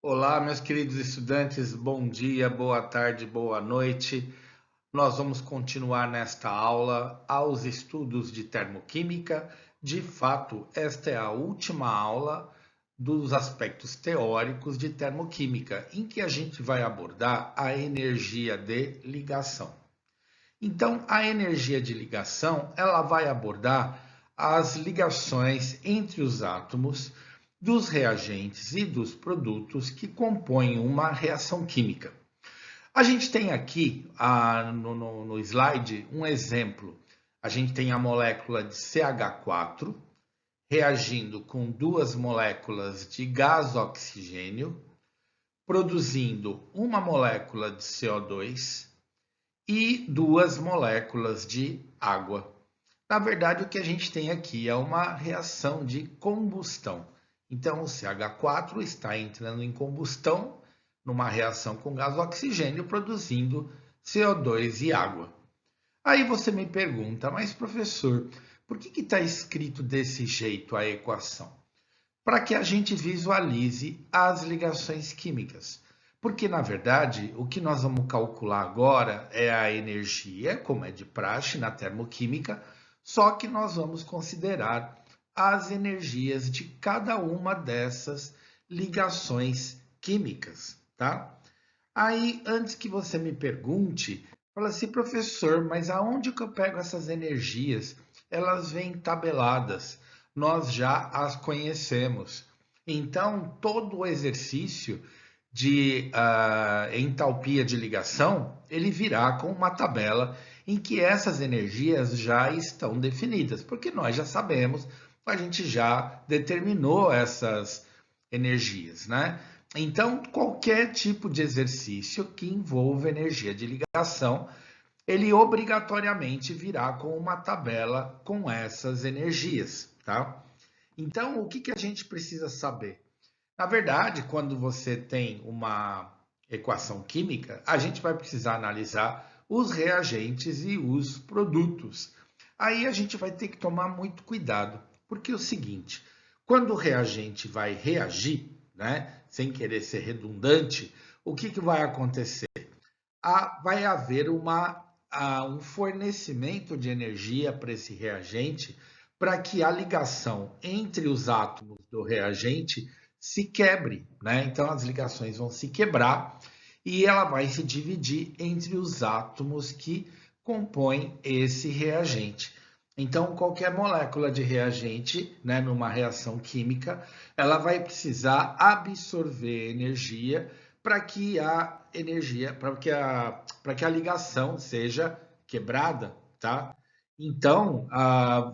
Olá, meus queridos estudantes, bom dia, boa tarde, boa noite. Nós vamos continuar nesta aula aos estudos de termoquímica. De fato, esta é a última aula dos aspectos teóricos de termoquímica, em que a gente vai abordar a energia de ligação. Então, a energia de ligação, ela vai abordar as ligações entre os átomos dos reagentes e dos produtos que compõem uma reação química. A gente tem aqui no slide um exemplo. A gente tem a molécula de CH4 reagindo com duas moléculas de gás oxigênio, produzindo uma molécula de CO2 e duas moléculas de água. Na verdade, o que a gente tem aqui é uma reação de combustão. Então, o CH4 está entrando em combustão numa reação com gás oxigênio, produzindo CO2 e água. Aí você me pergunta, mas professor, por que está escrito desse jeito a equação? Para que a gente visualize as ligações químicas. Porque, na verdade, o que nós vamos calcular agora é a energia, como é de praxe na termoquímica, só que nós vamos considerar as energias de cada uma dessas ligações químicas, tá? Aí, antes que você me pergunte, fala assim, professor, mas aonde que eu pego essas energias? Elas vêm tabeladas, nós já as conhecemos. Então, todo o exercício de entalpia de ligação, ele virá com uma tabela em que essas energias já estão definidas, porque nós já sabemos, a gente já determinou essas energias, né? Então, qualquer tipo de exercício que envolva energia de ligação, ele obrigatoriamente virá com uma tabela com essas energias, tá? Então, o que que a gente precisa saber? Na verdade, quando você tem uma equação química, a gente vai precisar analisar os reagentes e os produtos. Aí a gente vai ter que tomar muito cuidado, porque é o seguinte, quando o reagente vai reagir, né, sem querer ser redundante, o que que vai acontecer? Vai haver um fornecimento de energia para esse reagente para que a ligação entre os átomos do reagente se quebre, né? Então as ligações vão se quebrar e ela vai se dividir entre os átomos que compõem esse reagente. Então, qualquer molécula de reagente, né, numa reação química, ela vai precisar absorver energia para que a energia, para que a ligação seja quebrada, tá? Então,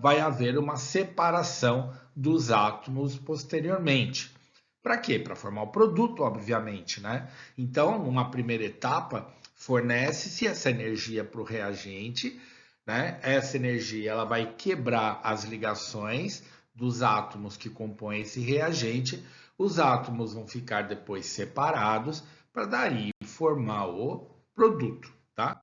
vai haver uma separação dos átomos posteriormente. Para quê? Para formar o produto, obviamente, né? Então, numa primeira etapa, fornece-se essa energia para o reagente, né? Essa energia ela vai quebrar as ligações dos átomos que compõem esse reagente. Os átomos vão ficar depois separados para daí formar o produto, tá?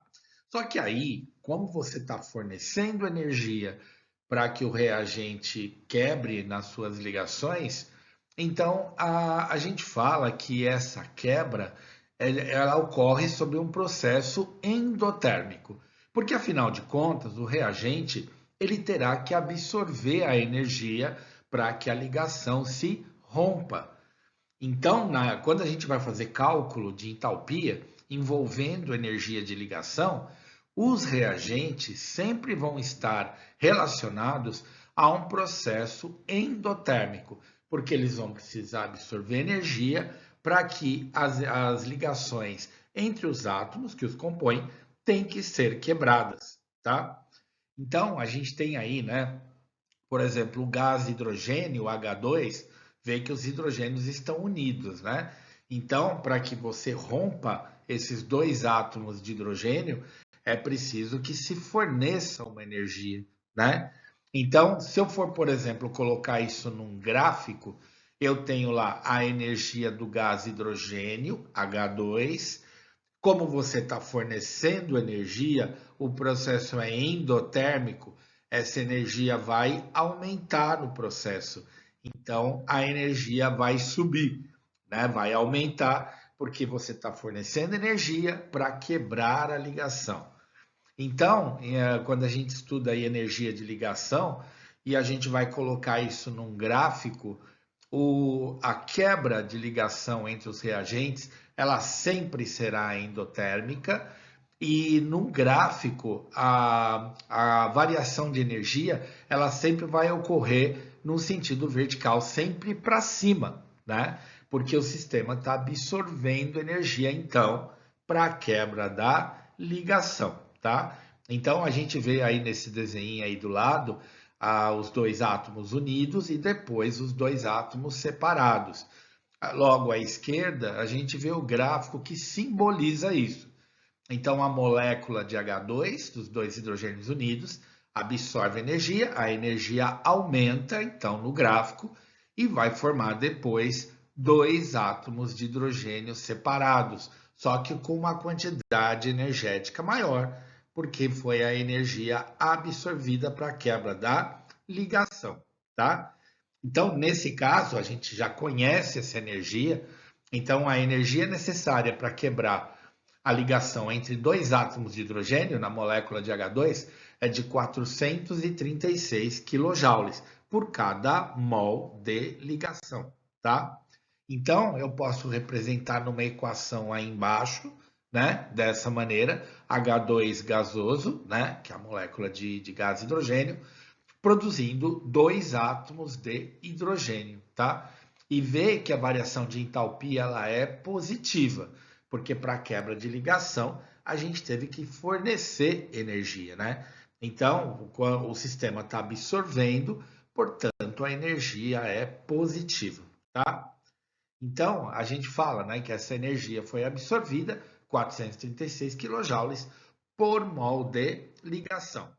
Só que aí, como você está fornecendo energia para que o reagente quebre nas suas ligações, então a gente fala que essa quebra ela ocorre sobre um processo endotérmico, porque afinal de contas o reagente ele terá que absorver a energia para que a ligação se rompa. Então, quando a gente vai fazer cálculo de entalpia envolvendo energia de ligação, os reagentes sempre vão estar relacionados a um processo endotérmico, porque eles vão precisar absorver energia para que as ligações entre os átomos que os compõem têm que ser quebradas, tá? Então, a gente tem aí, né, por exemplo, o gás hidrogênio, o H2, vê que os hidrogênios estão unidos, né? Então, para que você rompa esses dois átomos de hidrogênio, é preciso que se forneça uma energia, né? Então, se eu for, por exemplo, colocar isso num gráfico, eu tenho lá a energia do gás hidrogênio, H2. Como você está fornecendo energia, o processo é endotérmico, essa energia vai aumentar no processo. Então, a energia vai subir, né? Vai aumentar porque você está fornecendo energia para quebrar a ligação. Então, quando a gente estuda aí energia de ligação e a gente vai colocar isso num gráfico, a quebra de ligação entre os reagentes, ela sempre será endotérmica e num gráfico a variação de energia ela sempre vai ocorrer num sentido vertical, sempre para cima, né? Porque o sistema está absorvendo energia então para a quebra da ligação, tá? Então a gente vê aí nesse desenho aí do lado os dois átomos unidos e depois os dois átomos separados. Logo à esquerda, a gente vê o gráfico que simboliza isso. Então, a molécula de H2, dos dois hidrogênios unidos, absorve energia, a energia aumenta, então, no gráfico, e vai formar depois dois átomos de hidrogênio separados, só que com uma quantidade energética maior, porque foi a energia absorvida para a quebra da ligação, tá? Então, nesse caso, a gente já conhece essa energia, então a energia necessária para quebrar a ligação entre dois átomos de hidrogênio na molécula de H2 é de 436 kJ por cada mol de ligação, tá? Então, eu posso representar numa equação aí embaixo, né? Dessa maneira, H2 gasoso, né? Que é a molécula de gás hidrogênio, produzindo dois átomos de hidrogênio, tá? E vê que a variação de entalpia ela é positiva, porque para a quebra de ligação a gente teve que fornecer energia, né? Então o sistema está absorvendo, portanto a energia é positiva, tá? Então a gente fala, né, que essa energia foi absorvida 436 kJ por mol de ligação.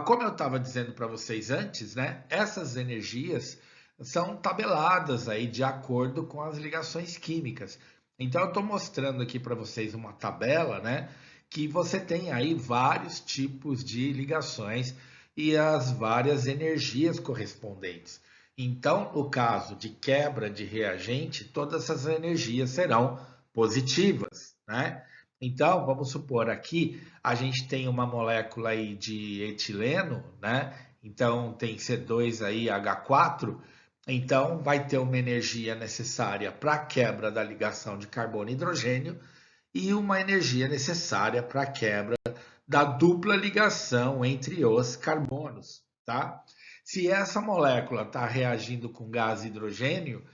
Como eu estava dizendo para vocês antes, né, essas energias são tabeladas aí de acordo com as ligações químicas. Então, eu estou mostrando aqui para vocês uma tabela, né, que você tem aí vários tipos de ligações e as várias energias correspondentes. Então, no caso de quebra de reagente, todas essas energias serão positivas, né? Então, vamos supor aqui, a gente tem uma molécula aí de etileno, né? Então, tem C2 aí, H4. Então, vai ter uma energia necessária para a quebra da ligação de carbono e hidrogênio e uma energia necessária para a quebra da dupla ligação entre os carbonos, tá? Se essa molécula está reagindo com gás hidrogênio,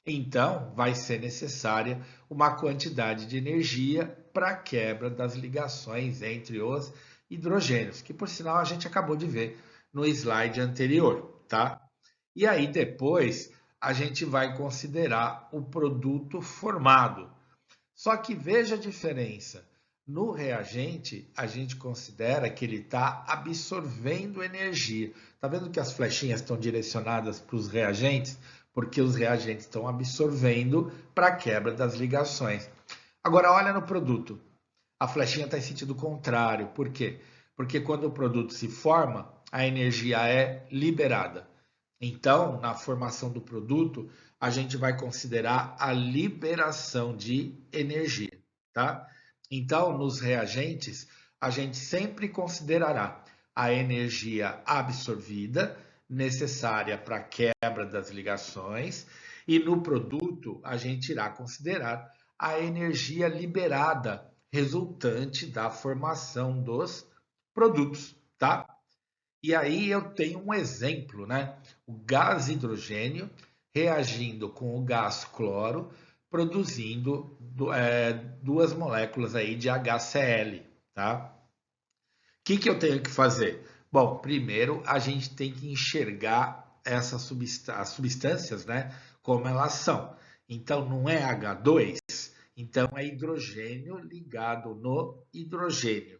então vai ser necessária uma quantidade de energia para a quebra das ligações entre os hidrogênios, que por sinal a gente acabou de ver no slide anterior, tá? E aí depois a gente vai considerar o produto formado. Só que veja a diferença. No reagente, a gente considera que ele está absorvendo energia. Está vendo que as flechinhas estão direcionadas para os reagentes? Porque os reagentes estão absorvendo para a quebra das ligações. Agora, olha no produto. A flechinha está em sentido contrário. Por quê? Porque quando o produto se forma, a energia é liberada. Então, na formação do produto, a gente vai considerar a liberação de energia, tá? Então, nos reagentes, a gente sempre considerará a energia absorvida, necessária para a quebra das ligações, e no produto, a gente irá considerar a energia liberada, resultante da formação dos produtos, tá? E aí eu tenho um exemplo, né? O gás hidrogênio reagindo com o gás cloro, produzindo duas moléculas aí de HCl, tá? O que eu tenho que fazer? Bom, primeiro a gente tem que enxergar as substâncias, né? Como elas são. Então não é H2, então é hidrogênio ligado no hidrogênio,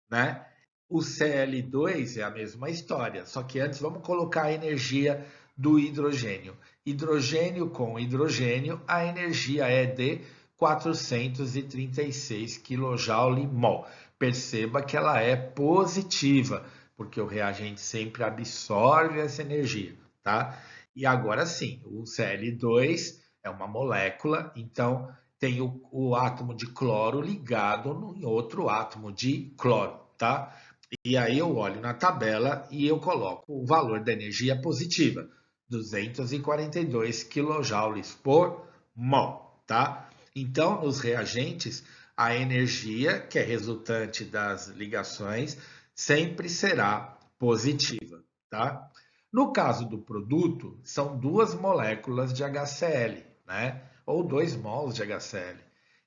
né? O Cl2 é a mesma história, só que antes vamos colocar a energia do hidrogênio. Hidrogênio com hidrogênio, a energia é de 436 kJ/mol. Perceba que ela é positiva, porque o reagente sempre absorve essa energia, tá? E agora sim, o Cl2 é uma molécula, então tem o átomo de cloro ligado em outro átomo de cloro, tá? E aí eu olho na tabela e eu coloco o valor da energia positiva, 242 kJ por mol, tá? Então, nos reagentes, a energia que é resultante das ligações sempre será positiva, tá? No caso do produto, são duas moléculas de HCl, né? Ou 2 mols de HCl.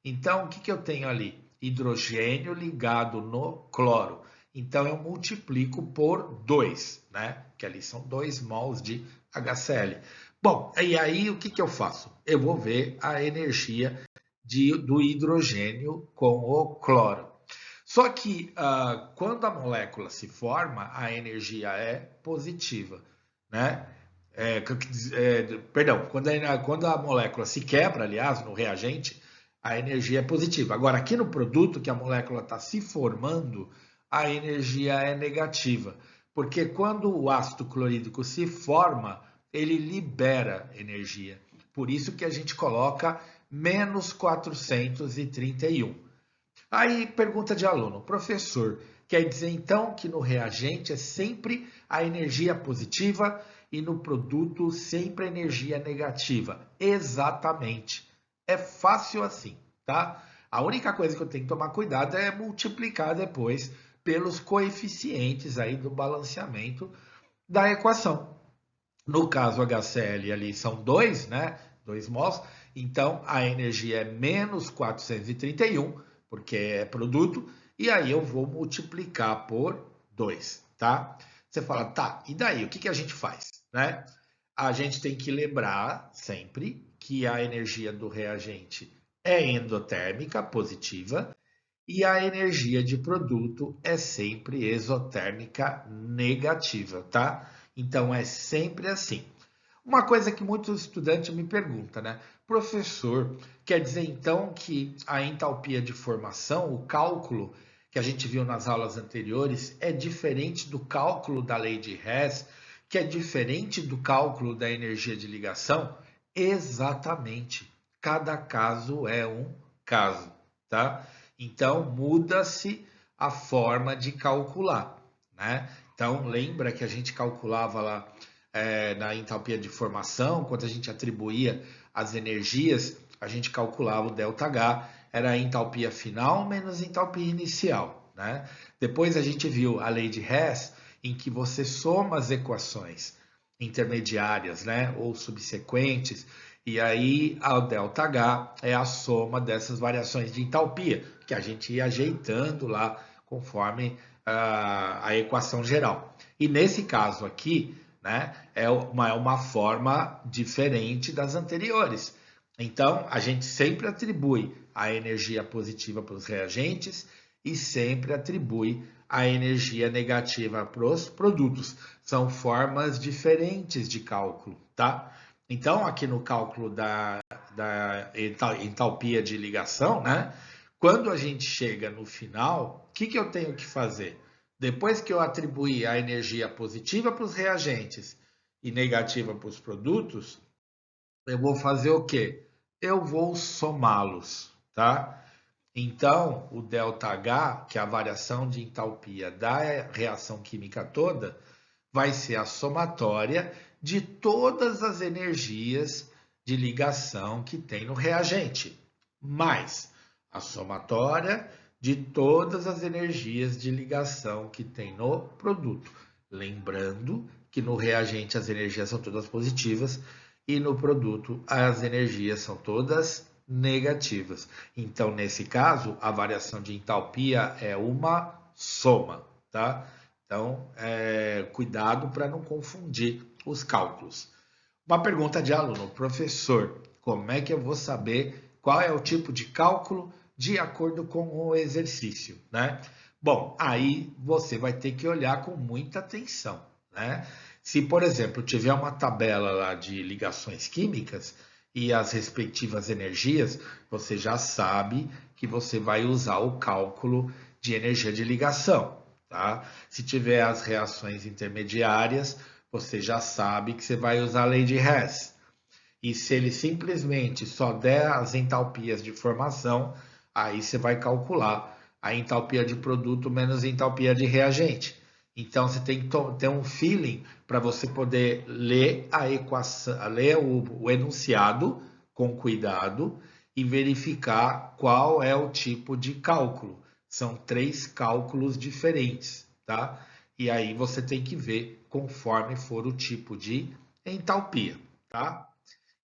Então, o que eu tenho ali? Hidrogênio ligado no cloro. Então, eu multiplico por 2, né? Que ali são 2 mols de HCl. Bom, e aí o que eu faço? Eu vou ver a energia do hidrogênio com o cloro. Só que quando a molécula se forma, a energia é positiva, né? Perdão, quando a molécula se quebra, aliás, no reagente, a energia é positiva. Agora, aqui no produto que a molécula está se formando, a energia é negativa. Porque quando o ácido clorídrico se forma, ele libera energia. Por isso que a gente coloca menos 431. Aí pergunta de aluno, professor, quer dizer então que no reagente é sempre a energia positiva e no produto sempre a energia negativa? Exatamente. É fácil assim, tá? A única coisa que eu tenho que tomar cuidado é multiplicar depois pelos coeficientes aí do balanceamento da equação. No caso HCl ali são 2, né? 2 mols. Então a energia é menos 431, porque é produto, e aí eu vou multiplicar por 2, tá? Você fala, tá, e daí? O que a gente faz, né? A gente tem que lembrar sempre que a energia do reagente é endotérmica, positiva, e a energia de produto é sempre exotérmica, negativa, tá? Então é sempre assim. Uma coisa que muitos estudantes me perguntam, né? Professor, quer dizer então que a entalpia de formação, o cálculo que a gente viu nas aulas anteriores, é diferente do cálculo da lei de Hess, que é diferente do cálculo da energia de ligação? Exatamente. Cada caso é um caso, tá? Então muda-se a forma de calcular, né? Então lembra que a gente calculava lá na entalpia de formação, quando a gente atribuía as energias, a gente calculava o ΔH, era a entalpia final menos a entalpia inicial, né? Depois a gente viu a lei de Hess, em que você soma as equações intermediárias, né, ou subsequentes, e aí a ΔH é a soma dessas variações de entalpia, que a gente ia ajeitando lá conforme a equação geral. E nesse caso aqui, né, é uma forma diferente das anteriores. Então, a gente sempre atribui a energia positiva para os reagentes e sempre atribui a energia negativa para os produtos. São formas diferentes de cálculo, tá? Então, aqui no cálculo da entalpia de ligação, né? Quando a gente chega no final, o que eu tenho que fazer? Depois que eu atribuir a energia positiva para os reagentes e negativa para os produtos, eu vou fazer o quê? Eu vou somá-los, tá? Então, o ΔH, que é a variação de entalpia da reação química toda, vai ser a somatória de todas as energias de ligação que tem no reagente, mais a somatória de todas as energias de ligação que tem no produto. Lembrando que no reagente as energias são todas positivas e no produto as energias são todas negativas. Então, nesse caso, a variação de entalpia é uma soma, tá? Então, cuidado para não confundir os cálculos. Uma pergunta de aluno, professor, como é que eu vou saber qual é o tipo de cálculo de acordo com o exercício, né? Bom, aí você vai ter que olhar com muita atenção, né? Se, por exemplo, tiver uma tabela lá de ligações químicas e as respectivas energias, você já sabe que você vai usar o cálculo de energia de ligação, tá? Se tiver as reações intermediárias, você já sabe que você vai usar a lei de Hess. E se ele simplesmente só der as entalpias de formação, aí você vai calcular a entalpia de produto menos a entalpia de reagente. Então você tem que ter um feeling para você poder ler a equação, ler o enunciado com cuidado e verificar qual é o tipo de cálculo. São 3 cálculos diferentes, tá? E aí você tem que ver conforme for o tipo de entalpia, tá?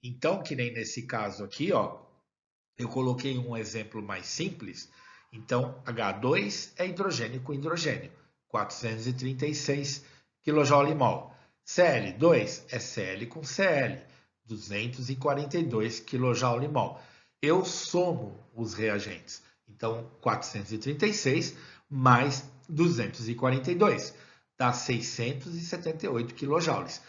Então, que nem nesse caso aqui, ó, eu coloquei um exemplo mais simples. Então, H2 é hidrogênio com hidrogênio, 436 kJ/mol. Cl2 é Cl com Cl, 242 kJ/mol. Eu somo os reagentes. Então, 436 mais 242 dá 678 kJ.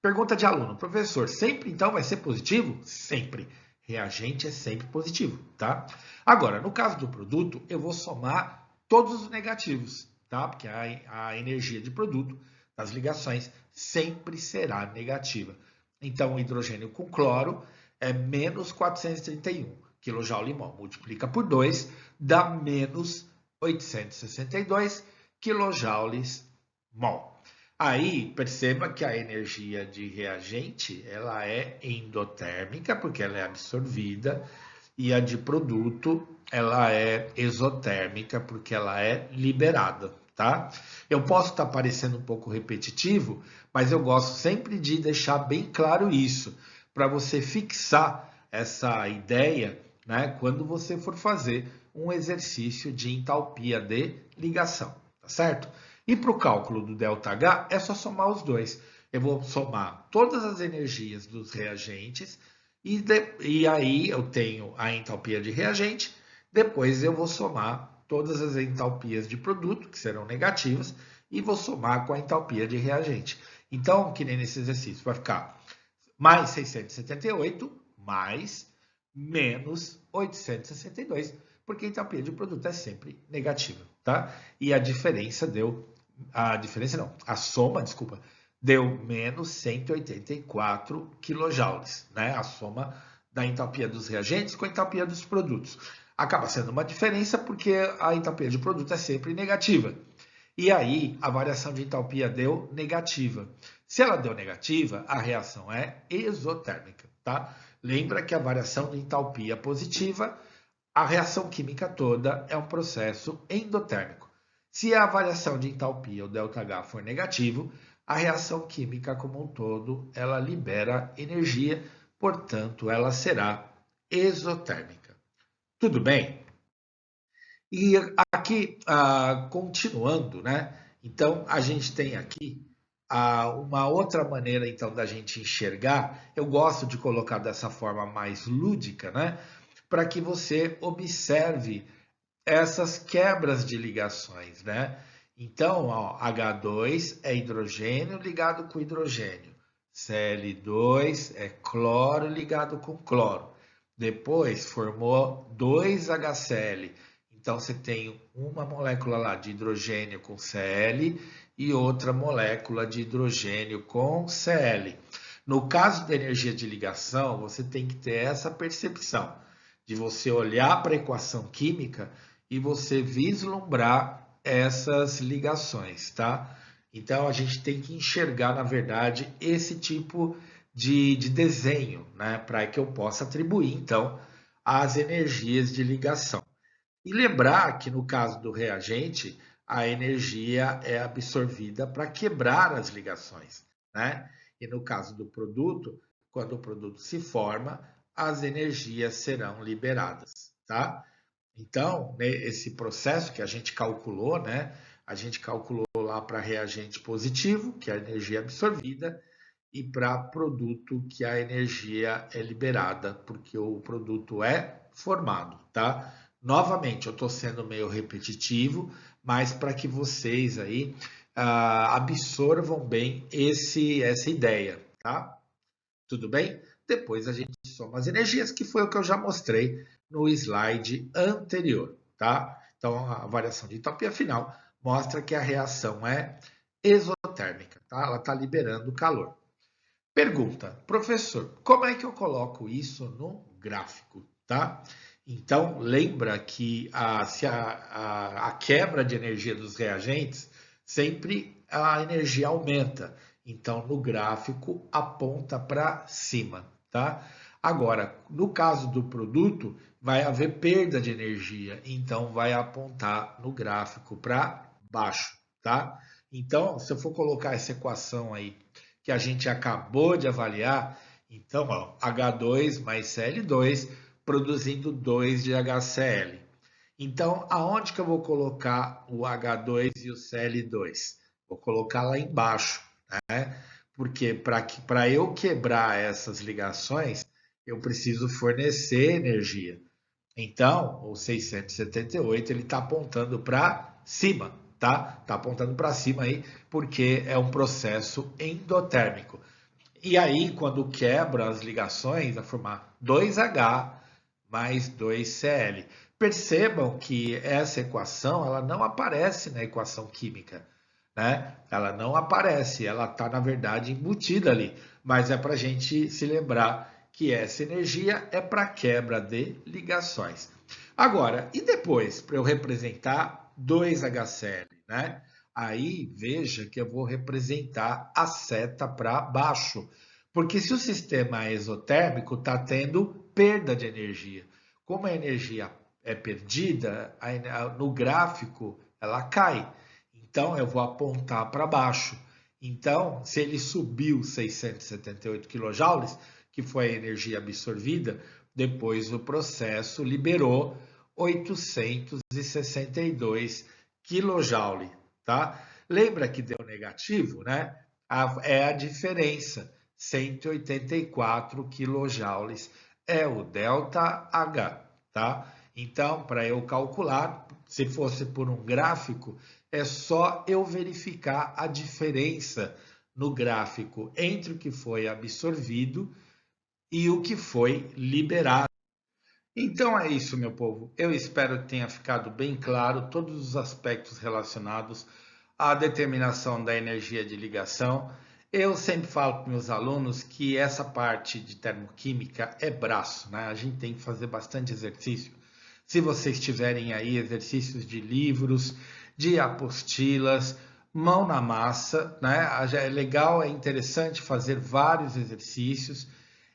Pergunta de aluno, professor, sempre então vai ser positivo? Sempre. Reagente é sempre positivo, tá? Agora, no caso do produto, eu vou somar todos os negativos, tá? Porque a energia de produto das ligações sempre será negativa. Então, o hidrogênio com cloro é menos 431 kJ/mol. Multiplica por 2, dá menos 862 kJ/mol. Aí, perceba que a energia de reagente, ela é endotérmica, porque ela é absorvida, e a de produto, ela é exotérmica, porque ela é liberada, tá? Eu posso estar parecendo um pouco repetitivo, mas eu gosto sempre de deixar bem claro isso, para você fixar essa ideia, né, quando você for fazer um exercício de entalpia de ligação, tá certo? E para o cálculo do ΔH é só somar os dois. Eu vou somar todas as energias dos reagentes e aí eu tenho a entalpia de reagente. Depois eu vou somar todas as entalpias de produto, que serão negativas, e vou somar com a entalpia de reagente. Então, que nem nesse exercício, vai ficar mais 678 mais menos 862, porque a entalpia de produto é sempre negativa, tá? E a diferença deu, a diferença não, a soma, desculpa, deu menos 184 quilojoules, né? A soma da entalpia dos reagentes com a entalpia dos produtos. Acaba sendo uma diferença porque a entalpia de produto é sempre negativa. E aí, a variação de entalpia deu negativa. Se ela deu negativa, a reação é exotérmica, tá? Lembra que a variação de entalpia positiva, a reação química toda é um processo endotérmico. Se a variação de entalpia, o ΔH, for negativo, a reação química como um todo, ela libera energia, portanto, ela será exotérmica. Tudo bem? E aqui, continuando, né? Então, a gente tem aqui uma outra maneira, então, da gente enxergar. Eu gosto de colocar dessa forma mais lúdica, né? Para que você observe essas quebras de ligações, né? Então, ó, H2 é hidrogênio ligado com hidrogênio. Cl2 é cloro ligado com cloro. Depois formou 2 HCl. Então você tem uma molécula lá de hidrogênio com Cl e outra molécula de hidrogênio com Cl. No caso da energia de ligação, você tem que ter essa percepção de você olhar para a equação química e você vislumbrar essas ligações, tá? Então a gente tem que enxergar, na verdade, esse tipo de desenho, né? Para que eu possa atribuir, então, as energias de ligação. E lembrar que no caso do reagente, a energia é absorvida para quebrar as ligações, né? E no caso do produto, quando o produto se forma, as energias serão liberadas, tá? Então, né, esse processo que a gente calculou, né? A gente calculou lá para reagente positivo, que é a energia absorvida, e para produto, que a energia é liberada, porque o produto é formado, tá? Novamente, eu estou sendo meio repetitivo, mas para que vocês aí absorvam bem essa ideia, tá? Tudo bem? Depois a gente soma as energias, que foi o que eu já mostrei no slide anterior, tá? Então, a variação de entropia final mostra que a reação é exotérmica, tá? Ela está liberando calor. Pergunta, professor, como é que eu coloco isso no gráfico, tá? Então, lembra que a quebra de energia dos reagentes, sempre a energia aumenta. Então, no gráfico, aponta para cima, tá? Agora, no caso do produto, vai haver perda de energia, então vai apontar no gráfico para baixo, tá? Então, se eu for colocar essa equação aí que a gente acabou de avaliar, então, ó, H2 mais Cl2 produzindo 2 de HCl. Então, aonde que eu vou colocar o H2 e o Cl2? Vou colocar lá embaixo, né? Porque para eu quebrar essas ligações, eu preciso fornecer energia. Então, o 678 ele está apontando para cima, tá? Está apontando para cima aí, porque é um processo endotérmico. E aí, quando quebra as ligações, vai formar 2H mais 2Cl. Percebam que essa equação ela não aparece na equação química, né? Ela não aparece, ela está, na verdade, embutida ali. Mas é para a gente se lembrar que essa energia é para quebra de ligações. Agora, e depois, para eu representar 2HCl, né? Aí veja que eu vou representar a seta para baixo. Porque se o sistema é exotérmico, está tendo perda de energia. Como a energia é perdida, no gráfico ela cai. Então eu vou apontar para baixo. Então, se ele subiu 678 kJ, que foi a energia absorvida, depois o processo liberou 862 kJ, tá? Lembra que deu negativo, né? É a diferença, 184 kJ é o ΔH, tá? Então, para eu calcular, se fosse por um gráfico, é só eu verificar a diferença no gráfico entre o que foi absorvido e o que foi liberado. Então é isso, meu povo. Eu espero que tenha ficado bem claro todos os aspectos relacionados à determinação da energia de ligação. Eu sempre falo para meus alunos que essa parte de termoquímica é braço, né? A gente tem que fazer bastante exercício. Se vocês tiverem aí exercícios de livros, de apostilas, mão na massa, né? É legal, é interessante fazer vários exercícios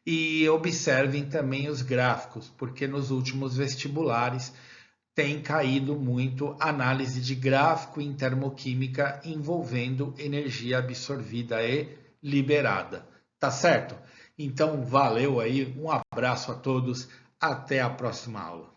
e observem também os gráficos, porque nos últimos vestibulares tem caído muito análise de gráfico em termoquímica envolvendo energia absorvida e liberada. Tá certo? Então, valeu aí, um abraço a todos, até a próxima aula.